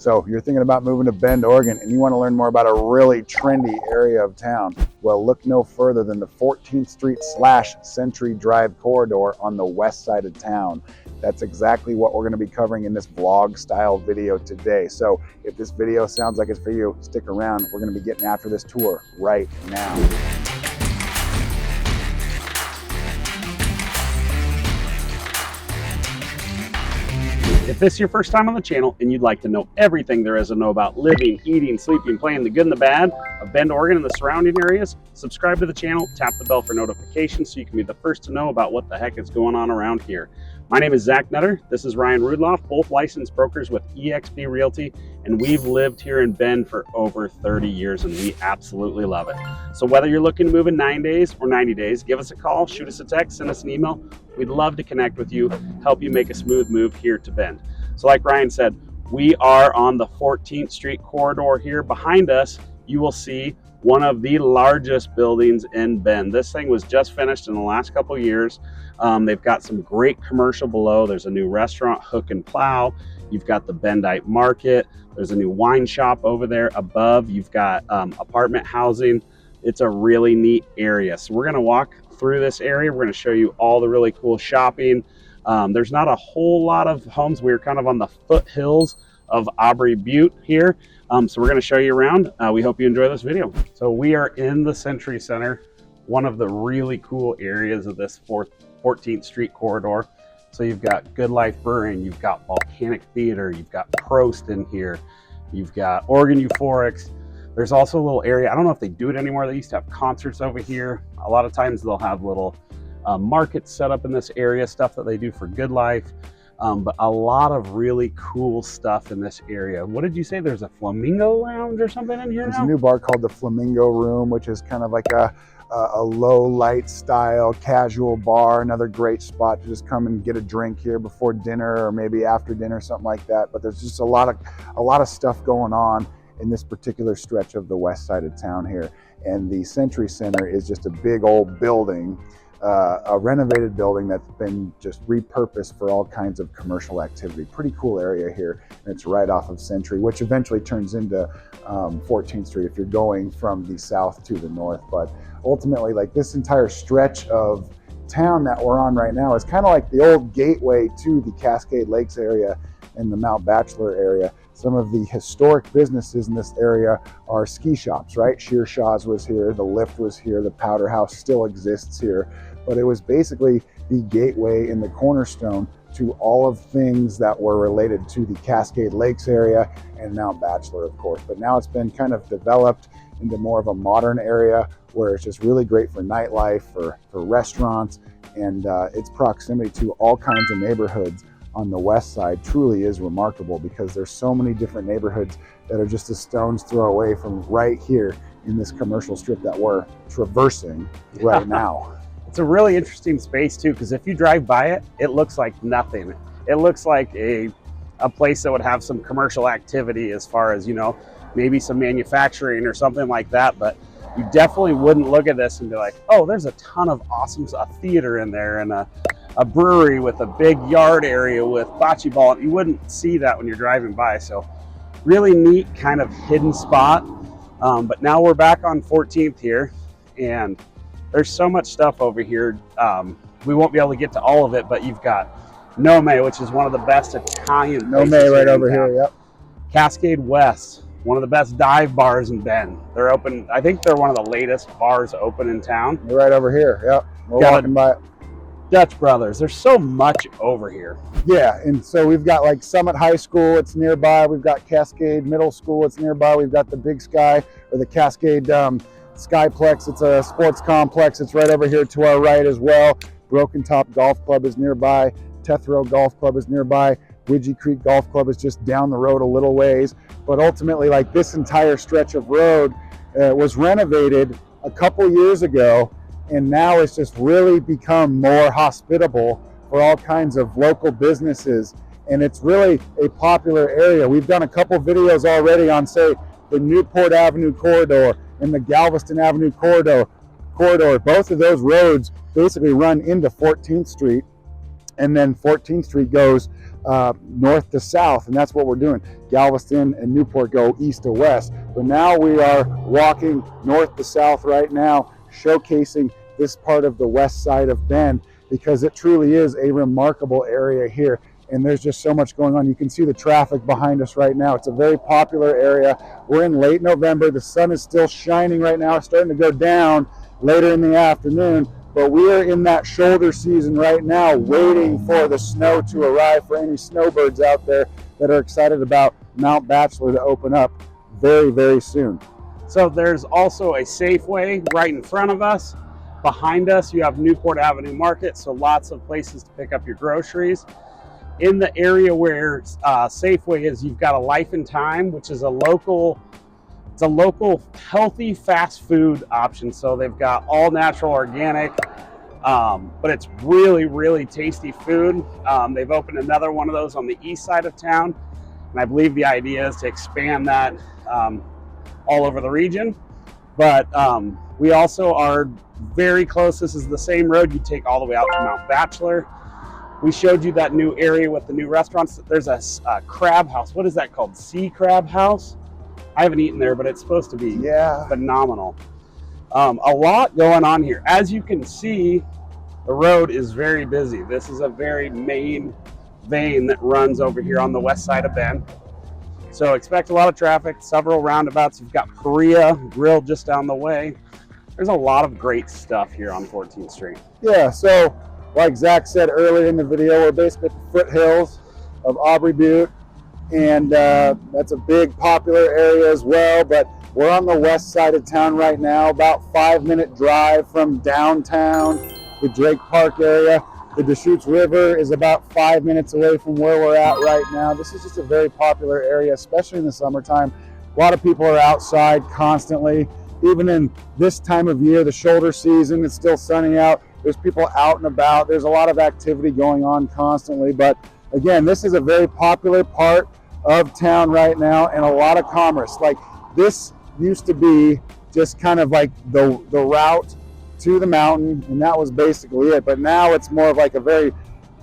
So if you're thinking about moving to Bend, Oregon, and you want to learn more about a really trendy area of town, well, look no further than the 14th Street / Century Drive corridor on the west side of town. That's exactly what we're going to be covering in this vlog style video today. So if this video sounds like it's for you, stick around. We're going to be getting after this tour right now. If this is your first time on the channel and you'd like to know everything there is to know about living, eating, sleeping, playing, the good and the bad of Bend, Oregon and the surrounding areas, subscribe to the channel, tap the bell for notifications so you can be the first to know about what the heck is going on around here. My name is Zach Nutter. This is Ryan Rudloff, both licensed brokers with eXp Realty, and we've lived here in Bend for over 30 years and we absolutely love it. So whether you're looking to move in 9 days or 90 days, give us a call, shoot us a text, send us an email. We'd love to connect with you, help you make a smooth move here to Bend. So like Ryan said, we are on the 14th Street corridor here. Behind us, you will see one of the largest buildings in Bend. This thing was just finished in the last couple of years. They've got some great commercial below. There's a new restaurant, Hook and Plow. You've got the Bendite Market. There's a new wine shop over there above. You've got apartment housing. It's a really neat area. So we're gonna walk through this area. We're gonna show you all the really cool shopping. There's not a whole lot of homes. We're kind of on the foothills of Aubrey Butte here. So we're going to show you around. We hope you enjoy this video. So we are in the Century Center, one of the really cool areas of this 14th Street corridor. So you've got Good Life Brewing, you've got Volcanic Theater, you've got Prost in here, you've got Oregon Euphorics. There's also a little area, I don't know if they do it anymore, they used to have concerts over here. A lot of times they'll have little markets set up in this area, stuff that they do for Good Life. But a lot of really cool stuff in this area. What did you say? There's a Flamingo Lounge or something in here There's now? a new bar called the Flamingo Room, which is kind of like a low light style casual bar. Another great spot to just come and get a drink here before dinner or maybe after dinner, something like that. But there's just a lot of stuff going on in this particular stretch of the west side of town here. And the Century Center is just a big old building, a renovated building that's been just repurposed for all kinds of commercial activity. Pretty cool area here, and it's right off of Century, which eventually turns into 14th Street if you're going from the south to the north. But ultimately, like, this entire stretch of town that we're on right now is kind of like the old gateway to the Cascade Lakes area and the Mount Bachelor area. Some of the historic businesses in this area are ski shops, right? Shearshaw's was here, the Lift was here, the Powder House still exists here, but it was basically the gateway and the cornerstone to all of things that were related to the Cascade Lakes area and Mount Bachelor, of course. But now it's been kind of developed into more of a modern area where it's just really great for nightlife, for restaurants, and its proximity to all kinds of neighborhoods on the west side truly is remarkable, because there's so many different neighborhoods that are just a stone's throw away from right here in this commercial strip that we're traversing right now. It's a really interesting space too, because if you drive by it, it looks like nothing. It looks like a place that would have some commercial activity as far as, you know, maybe some manufacturing or something like that, but you definitely wouldn't look at this and be like, oh, there's a ton of awesome, a theater in there and a brewery with a big yard area with bocce ball. You wouldn't see that when you're driving by. So really neat kind of hidden spot. But now we're back on 14th here, and there's so much stuff over here. We won't be able to get to all of it, but you've got Nome, which is one of the best Italian places. Nome right over here, yep. Cascade West, one of the best dive bars in Bend. They're open, I think they're one of the latest bars open in town. They're right over here, yep. We're walking by it. Dutch Brothers. There's so much over here. Yeah, and so we've got like Summit High School, it's nearby. We've got Cascade Middle School, it's nearby. We've got the Big Sky, or the Cascade Skyplex. It's a sports complex. It's right over here to our right as well. Broken Top Golf Club is nearby. Tethrow Golf Club is nearby. Widgie Creek Golf Club is just down the road a little ways. But ultimately, like, this entire stretch of road was renovated a couple years ago, and now it's just really become more hospitable for all kinds of local businesses, and it's really a popular area. We've done a couple videos already on, say, the Newport Avenue corridor and the Galveston Avenue corridor. Both of those roads basically run into 14th Street, and then 14th Street goes north to south, and that's what we're doing. Galveston and Newport go east to west, but now we are walking north to south right now, showcasing this part of the west side of Bend, because it truly is a remarkable area here, and there's just so much going on. You can see the traffic behind us right now. It's a very popular area. We're in late November. The sun is still shining right now. It's starting to go down later in the afternoon, but we are in that shoulder season right now, waiting for the snow to arrive for any snowbirds out there that are excited about Mount Bachelor to open up very, very soon. So there's also a Safeway right in front of us. Behind us, you have Newport Avenue Market, so lots of places to pick up your groceries. In the area where Safeway is, you've got a Life in Time, which is a local healthy fast food option. So they've got all natural, organic, but it's really, really tasty food. They've opened another one of those on the east side of town, and I believe the idea is to expand that all over the region. But we also are very close. This is the same road you take all the way out to Mount Bachelor. We showed you that new area with the new restaurants. There's a crab house. What is that called? Sea Crab House? I haven't eaten there, but it's supposed to be phenomenal. A lot going on here. As you can see, the road is very busy. This is a very main vein that runs over here on the west side of Bend. So expect a lot of traffic, several roundabouts. You've got Korea Grill just down the way. There's a lot of great stuff here on 14th Street. Yeah, so like Zach said earlier in the video, we're basically at the foothills of Aubrey Butte, and that's a big popular area as well, but we're on the west side of town right now, about 5-minute drive from downtown, the Drake Park area. The Deschutes River is about 5 minutes away from where we're at right now. This is just a very popular area, especially in the summertime. A lot of people are outside constantly. Even in this time of year, the shoulder season, it's still sunny out. There's people out and about. There's a lot of activity going on constantly. But again, this is a very popular part of town right now, and a lot of commerce. Like, this used to be just kind of like the route to the mountain, and that was basically it. But now it's more of like a very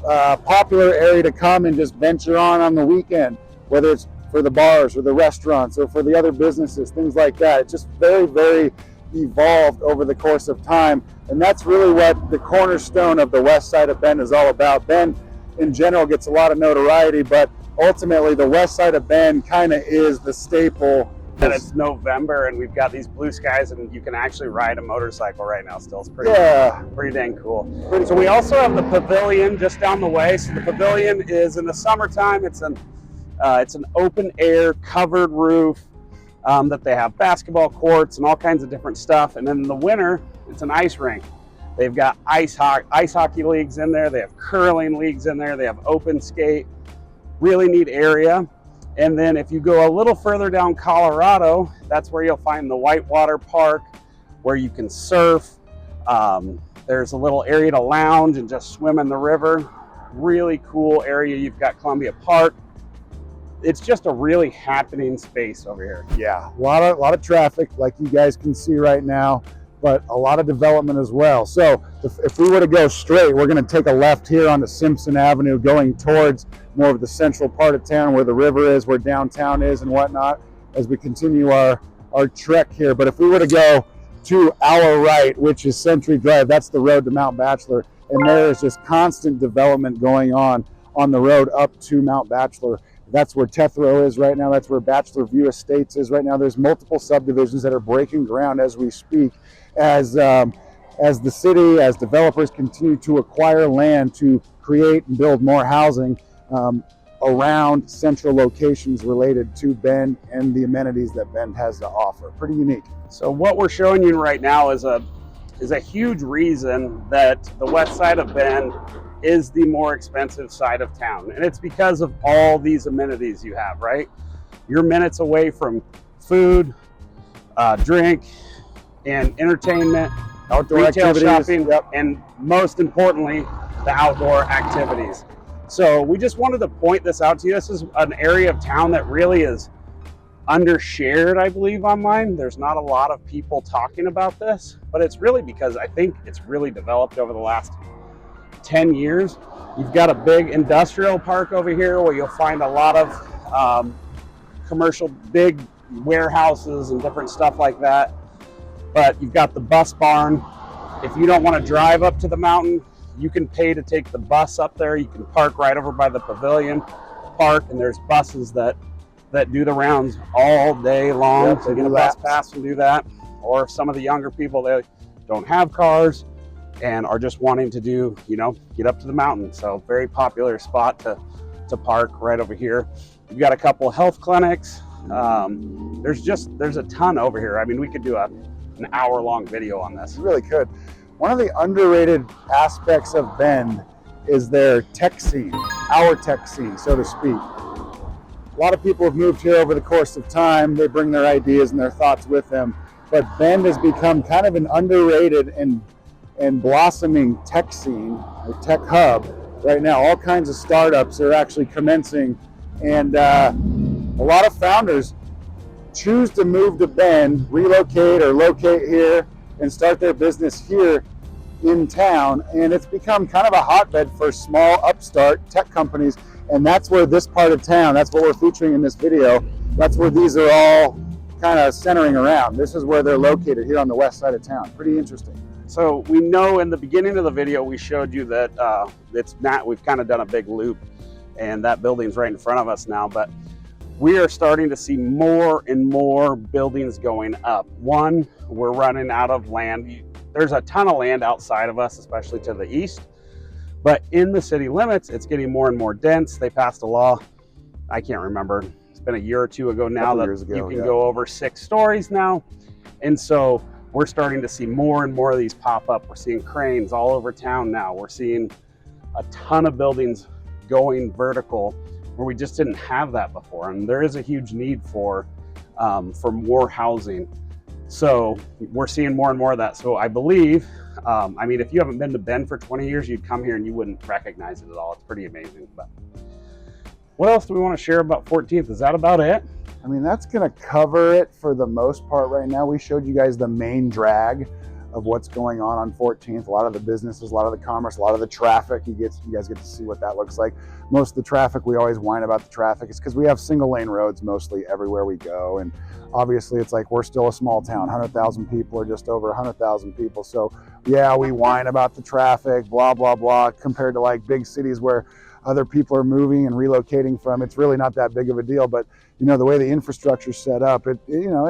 popular area to come and just venture on the weekend, whether it's for the bars or the restaurants or for the other businesses, things like that. It's just very, very evolved over the course of time, and that's really what the cornerstone of the west side of Bend is all about. Bend in general gets a lot of notoriety, but ultimately the west side of Bend kind of is the staple. And it's November, and we've got these blue skies, and you can actually ride a motorcycle right now still. It's pretty dang cool. So we also have the pavilion just down the way. So the pavilion is in the summertime. It's an open air covered roof that they have basketball courts and all kinds of different stuff. And then in the winter, it's an ice rink. They've got ice hockey leagues in there. They have curling leagues in there. They have open skate. Really neat area. And then if you go a little further down Colorado, that's where you'll find the Whitewater Park, where you can surf. There's a little area to lounge and just swim in the river. Really cool area. You've got Columbia Park. It's just a really happening space over here. Yeah, a lot of traffic, like you guys can see right now, but a lot of development as well. So if we were to go straight, we're going to take a left here onto Simpson Avenue, going towards more of the central part of town where the river is, where downtown is and whatnot, as we continue our trek here. But if we were to go to our right, which is Century Drive, that's the road to Mount Bachelor, and there is just constant development going on the road up to Mount Bachelor. That's where Tethro is right now. That's where Bachelor View Estates is right now. There's multiple subdivisions that are breaking ground as we speak, as the city, as developers continue to acquire land to create and build more housing around central locations related to Bend and the amenities that Bend has to offer. Pretty unique. So what we're showing you right now is a huge reason that the west side of Bend is the more expensive side of town. And it's because of all these amenities you have, right? You're minutes away from food, drink, and entertainment, outdoor retail activities, shopping, and most importantly, the outdoor activities. So we just wanted to point this out to you. This is an area of town that really is undershared, I believe, online. There's not a lot of people talking about this, but it's really because I think it's really developed over the last 10 years. You've got a big industrial park over here where you'll find a lot of commercial, big warehouses and different stuff like that. But you've got the bus barn. If you don't want to drive up to the mountain, you can pay to take the bus up there. You can park right over by the pavilion park, and there's buses that do the rounds all day long. Yep, so get a bus pass and do that. Or if some of the younger people, they don't have cars and are just wanting to do, get up to the mountain. So very popular spot to park right over here. You've got a couple of health clinics. There's a ton over here. I mean, we could do an hour-long video on this. You really could. One of the underrated aspects of Bend is their tech scene, our tech scene, so to speak. A lot of people have moved here over the course of time. They bring their ideas and their thoughts with them. But Bend has become kind of an underrated and blossoming tech scene, or tech hub. Right now, all kinds of startups are actually commencing, and a lot of founders choose to move to Bend, relocate or locate here, and start their business here in town. And it's become kind of a hotbed for small upstart tech companies. And that's where this part of town, that's what we're featuring in this video, that's where these are all kind of centering around. This is where they're located, here on the west side of town. Pretty interesting. So we know in the beginning of the video, we showed you that we've kind of done a big loop, and that building's right in front of us now, but we are starting to see more and more buildings going up. One, we're running out of land. There's a ton of land outside of us, especially to the east, but in the city limits, it's getting more and more dense. They passed a law, I can't remember, it's been a year or two ago now, that you can go over 6 stories now. And so we're starting to see more and more of these pop up. We're seeing cranes all over town now. We're seeing a ton of buildings going vertical where we just didn't have that before. And there is a huge need for more housing. So we're seeing more and more of that. So I believe, I mean, if you haven't been to Bend for 20 years, you'd come here and you wouldn't recognize it at all. It's pretty amazing. But what else do we want to share about 14th? Is that about it? I mean, that's going to cover it for the most part right now. We showed you guys the main drag of what's going on 14th. A lot of the businesses, a lot of the commerce, a lot of the traffic. You guys get to see what that looks like. Most of the traffic, we always whine about the traffic. It's because we have single lane roads mostly everywhere we go. And obviously it's like we're still a small town, 100,000 people or just over 100,000 people. So yeah, we whine about the traffic, blah, blah, blah, compared to like big cities where other people are moving and relocating from. It's really not that big of a deal, but the way the infrastructure's set up, it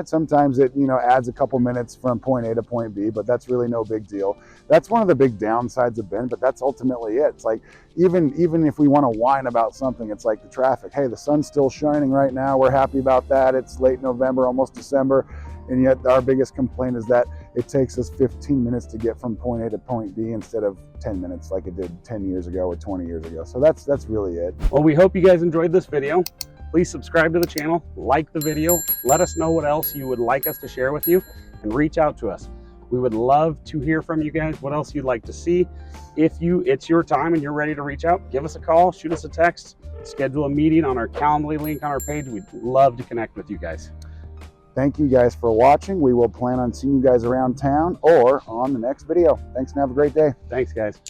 sometimes adds a couple minutes from point A to point B, but that's really no big deal. That's one of the big downsides of Bend, but that's ultimately it. It's like, even if we want to whine about something, it's like the traffic. Hey, the sun's still shining right now. We're happy about that. It's late November, almost December. And yet our biggest complaint is that it takes us 15 minutes to get from point A to point B instead of 10 minutes like it did 10 years ago or 20 years ago. So that's really it. Well, we hope you guys enjoyed this video. Please subscribe to the channel, like the video, let us know what else you would like us to share with you, and reach out to us. We would love to hear from you guys, what else you'd like to see. If it's your time and you're ready to reach out, give us a call, shoot us a text, schedule a meeting on our Calendly link on our page. We'd love to connect with you guys. Thank you guys for watching. We will plan on seeing you guys around town or on the next video. Thanks and have a great day. Thanks, guys.